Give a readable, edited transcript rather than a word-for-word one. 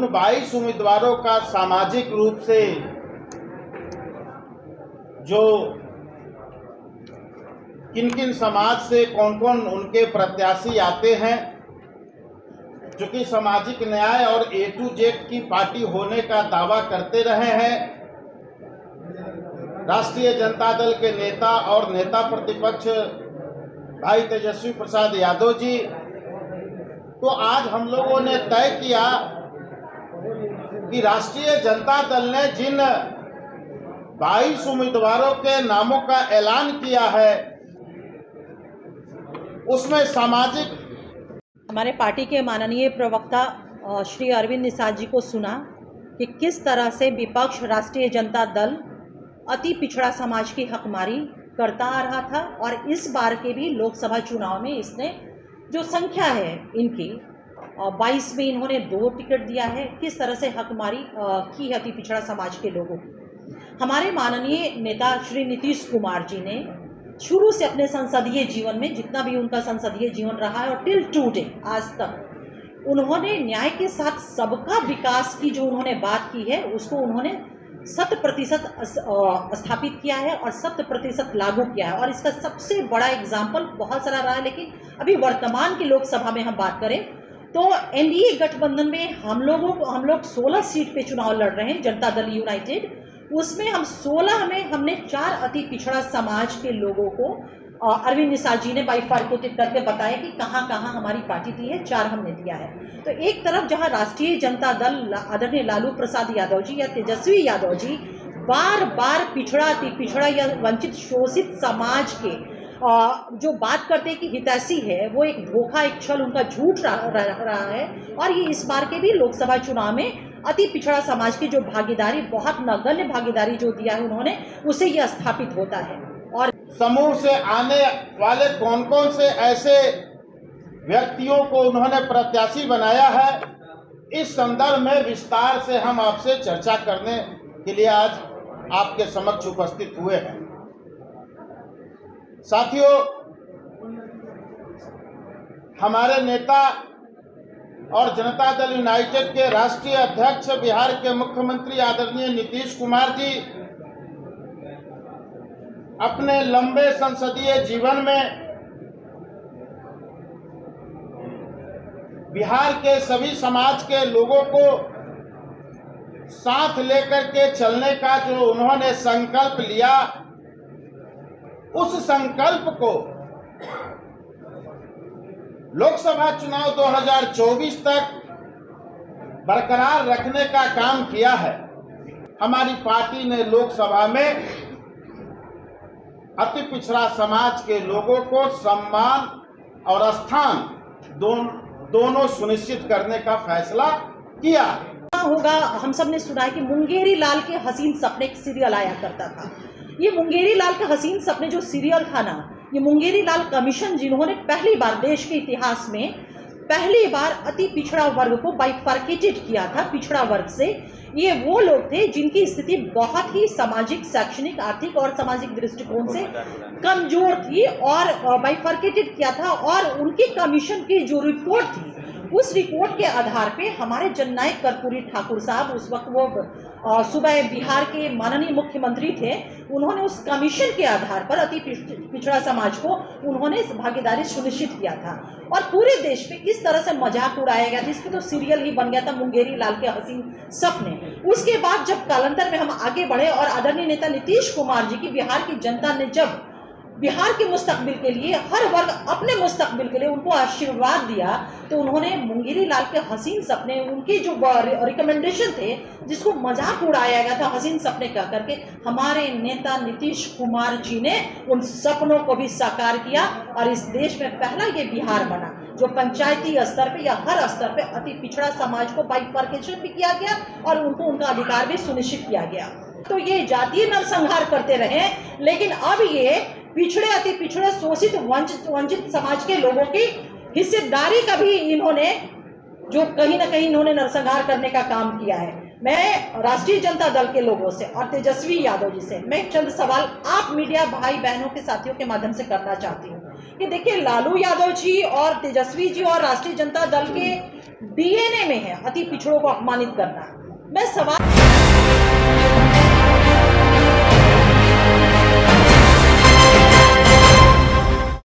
22 उम्मीदवारों का सामाजिक रूप से जो किन किन समाज से कौन कौन उनके प्रत्याशी आते हैं, चूंकि सामाजिक न्याय और A to Z की पार्टी होने का दावा करते रहे हैं राष्ट्रीय जनता दल के नेता और नेता प्रतिपक्ष भाई तेजस्वी प्रसाद यादव जी, तो आज हम लोगों ने तय किया कि राष्ट्रीय जनता दल ने जिन 22 उम्मीदवारों के नामों का ऐलान किया है उसमें सामाजिक हमारे पार्टी के माननीय प्रवक्ता श्री अरविंद निषाद जी को सुना कि किस तरह से विपक्ष राष्ट्रीय जनता दल अति पिछड़ा समाज की हकमारी करता आ रहा था और इस बार के भी लोकसभा चुनाव में इसने जो संख्या है इनकी 22 में इन्होंने 2 टिकट दिया है। किस तरह से हकमारी की है अति पिछड़ा समाज के लोगों की। हमारे माननीय नेता श्री नीतीश कुमार जी ने शुरू से अपने संसदीय जीवन में जितना भी उनका संसदीय जीवन रहा है और टिल टुडे आज तक उन्होंने न्याय के साथ सबका विकास की जो उन्होंने बात की है उसको उन्होंने 100% स्थापित किया है और 100% लागू किया है। और इसका सबसे बड़ा एग्जाम्पल बहुत सारा रहा है, लेकिन अभी वर्तमान की लोकसभा में हम बात करें तो एनडीए गठबंधन में हम लोग 16 सीट पे चुनाव लड़ रहे हैं, जनता दल यूनाइटेड। उसमें हम 16 में हमने 4 अति पिछड़ा समाज के लोगों को अरविंद निषाद जी ने बाइफार्केटेड करके बताया कि कहाँ कहाँ हमारी पार्टी दी है, 4 हमने दिया है। तो एक तरफ जहाँ राष्ट्रीय जनता दल आदरणीय लालू प्रसाद यादव जी या तेजस्वी यादव जी बार बार पिछड़ा अति पिछड़ा या वंचित शोषित समाज के जो बात करते हैं कि हितैषी है, वो एक धोखा एक छल उनका झूठ रहा है। और ये इस बार के भी लोकसभा चुनाव में अति पिछड़ा समाज की जो भागीदारी, बहुत नगण्य भागीदारी जो दिया है उन्होंने, उसे यह स्थापित होता है। और समूह से आने वाले कौन कौन से ऐसे व्यक्तियों को उन्होंने प्रत्याशी बनाया है, इस संदर्भ में विस्तार से हम आपसे चर्चा करने के लिए आज आपके समक्ष उपस्थित हुए हैं। साथियों, हमारे नेता और जनता दल यूनाइटेड के राष्ट्रीय अध्यक्ष बिहार के मुख्यमंत्री आदरणीय नीतीश कुमार जी अपने लंबे संसदीय जीवन में बिहार के सभी समाज के लोगों को साथ लेकर के चलने का जो उन्होंने संकल्प लिया, उस संकल्प को लोकसभा चुनाव 2024 तक बरकरार रखने का काम किया है। हमारी पार्टी ने लोकसभा में अति पिछड़ा समाज के लोगों को सम्मान और स्थान दोनों सुनिश्चित करने का फैसला किया होगा। हम सब ने सुना है कि मुंगेरी लाल के हसीन सपने सीरियल आया करता था। ये मुंगेरी लाल के हसीन सपने जो सीरियल था ना, ये मुंगेरी लाल कमीशन जिन्होंने पहली बार देश के इतिहास में पहली बार अति पिछड़ा वर्ग को बाइफार्केटेड किया था पिछड़ा वर्ग से। ये वो लोग थे जिनकी स्थिति बहुत ही सामाजिक, शैक्षणिक, आर्थिक और सामाजिक दृष्टिकोण से कमजोर थी और बाइफार्केटेड किया था। और उनकी कमीशन की जो रिपोर्ट थी, उस रिपोर्ट के आधार पे हमारे जननायक कर्पूरी ठाकुर साहब, उस वक्त वो सुबह बिहार के माननीय मुख्यमंत्री थे, उन्होंने उस कमीशन के आधार पर अति पिछड़ा समाज को उन्होंने भागीदारी सुनिश्चित किया था। और पूरे देश में किस तरह से मजाक उड़ाया गया था, इसके तो सीरियल ही बन गया था मुंगेरी लाल के हसीन सपने। उसके बाद जब कालांतर में हम आगे बढ़े और आदरणीय नेता नीतीश कुमार जी की बिहार की जनता ने जब बिहार के मुस्तकबिल के लिए, हर वर्ग अपने मुस्तकबिल के लिए उनको आशीर्वाद दिया, तो उन्होंने मुंगेरी लाल के हसीन सपने, उनके जो रिकमेंडेशन थे जिसको मजाक उड़ाया गया था हसीन सपने कह करके, हमारे नेता नीतीश कुमार जी ने उन सपनों को भी साकार किया। और इस देश में पहला ये बिहार बना जो पंचायती स्तर पे या हर स्तर पे अति पिछड़ा समाज को बाइफार्केशन भी किया गया और उनको उनका अधिकार भी सुनिश्चित किया गया। तो ये जातीय नरसंहार करते रहे, लेकिन अब ये पिछड़े अति पिछड़े शोषित वंचित समाज के लोगों की हिस्सेदारी का भी इन्होंने जो कहीं ना कहीं इन्होंने नरसंहार करने का काम किया है। मैं राष्ट्रीय जनता दल के लोगों से और तेजस्वी यादव जी से मैं चंद सवाल आप मीडिया भाई बहनों के साथियों के माध्यम से करना चाहती हूँ कि देखिए, लालू यादव जी और तेजस्वी जी और राष्ट्रीय जनता दल के डीएनए में है अति पिछड़ों को अपमानित करना। मैं सवाल